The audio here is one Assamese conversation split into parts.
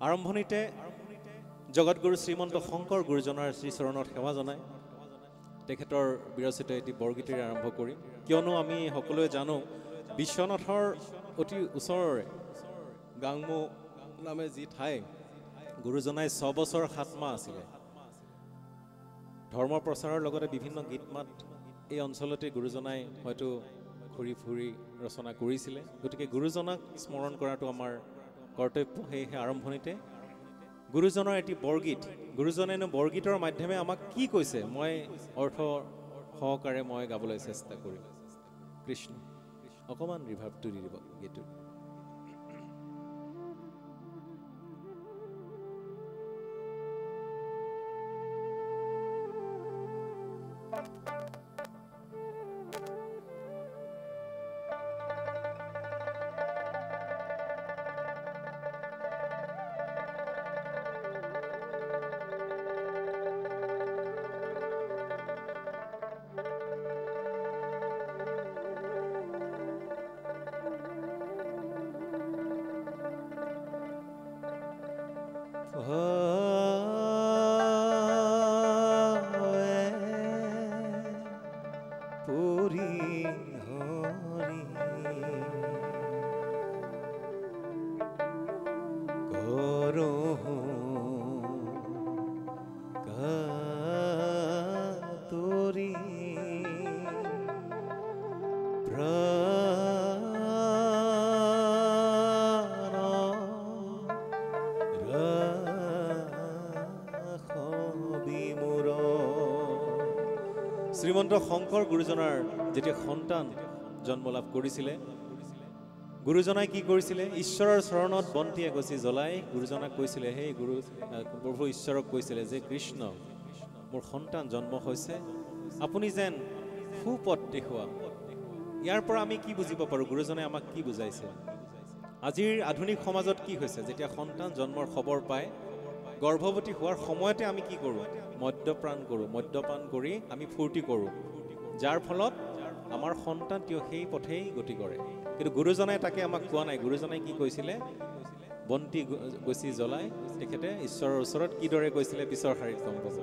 আৰম্ভণিতে জগতগুৰু শ্ৰীমন্ত শংকৰ গুৰুজনাৰ শ্ৰীচৰণত সেৱা জনায় তেখেতৰ বিৰচিত এটি বৰগীতেৰে আৰম্ভ কৰিম কিয়নো আমি সকলোৱে জানো বিশ্বনাথৰ অতি ওচৰৰে গাংমু নামে যি ঠাই গুৰুজনাই 6 বছৰ 7 মাহ আছিলে ধৰ্ম প্ৰচাৰৰ লগতে বিভিন্ন গীত মাত এই অঞ্চলতে গুৰুজনাই হয়তো ঘূৰি ফুৰি ৰচনা কৰিছিলে গতিকে গুৰুজনাক স্মৰণ কৰাটো আমাৰ কৰ্তব্য সেয়েহে আৰম্ভণিতে গুৰুজনৰ এটি বৰগীত গুৰুজনেনো বৰগীতৰ মাধ্যমে আমাক কি কৈছে মই অৰ্থ সহকাৰে মই গাবলৈ চেষ্টা কৰিম কৃষ্ণ অকমান ৰিভাৰ্বটো দি দিব গীতটো শ্ৰীমন্ত শংকৰ গুৰুজনাৰ যেতিয়া সন্তান জন্ম লাভ কৰিছিলে গুৰুজনাই কি কৰিছিলে ঈশ্বৰৰ চৰণত বন্তি এগছি জ্বলাই গুৰুজনাক কৈছিলে হে গুৰু প্ৰভু ঈশ্বৰক কৈছিলে যে কৃষ্ণ মোৰ সন্তান জন্ম হৈছে আপুনি যেন সুপথ দেখুৱা ইয়াৰ পৰা আমি কি বুজিব পাৰোঁ গুৰুজনে আমাক কি বুজাইছে আজিৰ আধুনিক সমাজত কি হৈছে যেতিয়া সন্তান জন্মৰ খবৰ পায় গৰ্ভৱতী হোৱাৰ সময়তে আমি কি কৰোঁ মদ্যপান কৰি আমি ফূৰ্তি কৰোঁ যাৰ ফলত আমাৰ সন্তান সেই পথেই গতি কৰে কিন্তু গুৰুজনাই তাকে আমাক কোৱা নাই গুৰুজনাই কি কৈছিলে বন্তি গছি জ্বলাই তেখেতে ঈশ্বৰৰ ওচৰত কিদৰে কৈছিলে পিছৰ শাৰীত গম পাব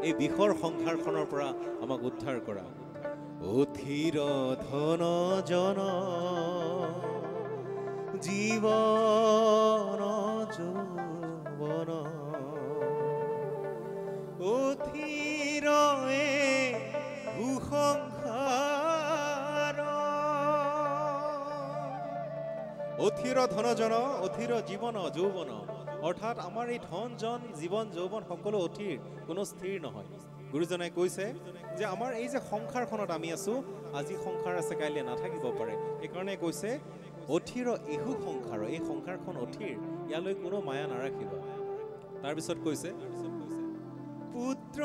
এই বিষৰ সংসাৰখনৰ পৰা আমাক উদ্ধাৰ কৰা অথিৰ ধন জন জীৱন যৌৱন অথিৰ ভূসংসাৰ অথিৰ ধন জন অথিৰ জীৱন যৌৱন অৰ্থাৎ আমাৰ এই ধন জন জীৱন যৌৱন সকলো অথিৰ কোনো স্থিৰ নহয় গুৰুজনাই কৈছে যে আমাৰ এই যে সংসাৰখনত আমি আছো আজি সংসাৰ আছে কাইলৈ নাথাকিব পাৰে সেইকাৰণে কৈছে অথিৰ ইহু সংসাৰ এই সংসাৰখন অথিৰ ইয়ালৈ কোনো মায়া নাৰাখিব তাৰপিছত কৈছে পুত্ৰ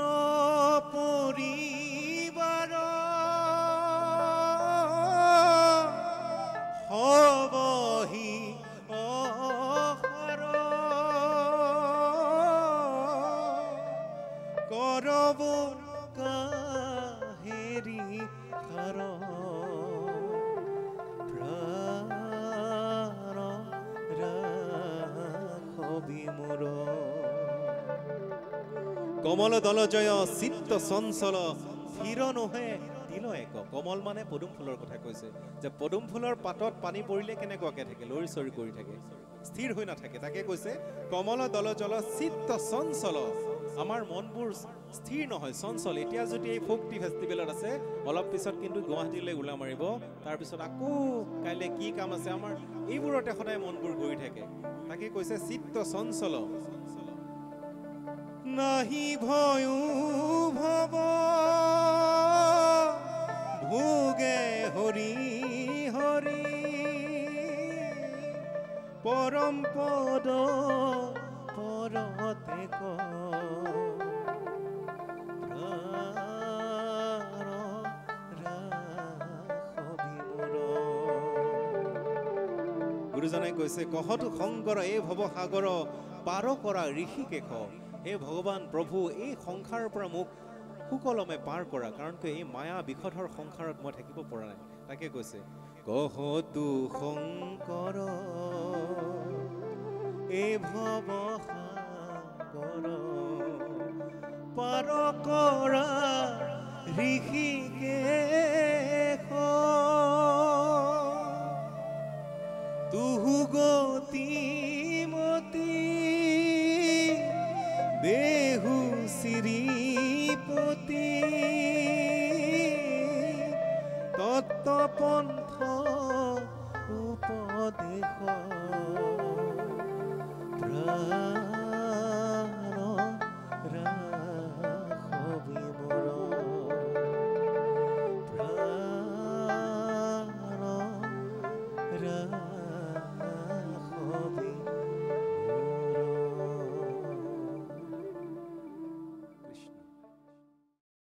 পৰিবাৰ হবহি কৰব কাহেৰি খাৰ প্ৰাণ ৰাখবি মোৰ কমল দল জয় চিত্ত চঞ্চল স্থিৰ নহে তিল এক কমল মানে পদুম ফুলৰ কথা কৈছে যে পদুম ফুলৰ পাতত পানী পৰিলে কেনেকুৱাকে থাকে লৰি চৰি কৰি থাকে স্থিৰ হৈ নাথাকে। তাকে কৈছে কমল দল জল চিত্ত চঞ্চল, আমাৰ মনবোৰ স্থিৰ নহয়, চঞ্চল। এতিয়া যদি এই ফোক ফেষ্টিভেলত আছে, অলপ পিছত কিন্তু গুৱাহাটীলৈ ওলা মাৰিব, তাৰপিছত আকৌ কাইলৈ কি কাম আছে, আমাৰ এইবোৰতে সদায় মনবোৰ গৈ থাকে। তাকে কৈছে চিত্ত চঞ্চল নাহি ভয়ো ভৱ ভোগে হৰি হৰি পৰম পদ পৰতে গুৰুজনাই কৈছে কহতু শংকৰ এই ভৱ সাগৰ পাৰ কৰা ঋষিকেশ। হে ভগৱান প্ৰভু, এই সংসাৰৰ পৰা মোক সুকলমে পাৰ কৰা, কাৰণ এই মায়া বিষধৰ সংসাৰত মই থাকিব পৰা নাই। তাকে কৈছে কহতু শংকৰ এই ভৱ সাগৰ পাৰ কৰা ঋষিকেশ। তুহু গতিমতী দেহু শ্ৰীপতি তত্ত্বপন্থ উপদেশ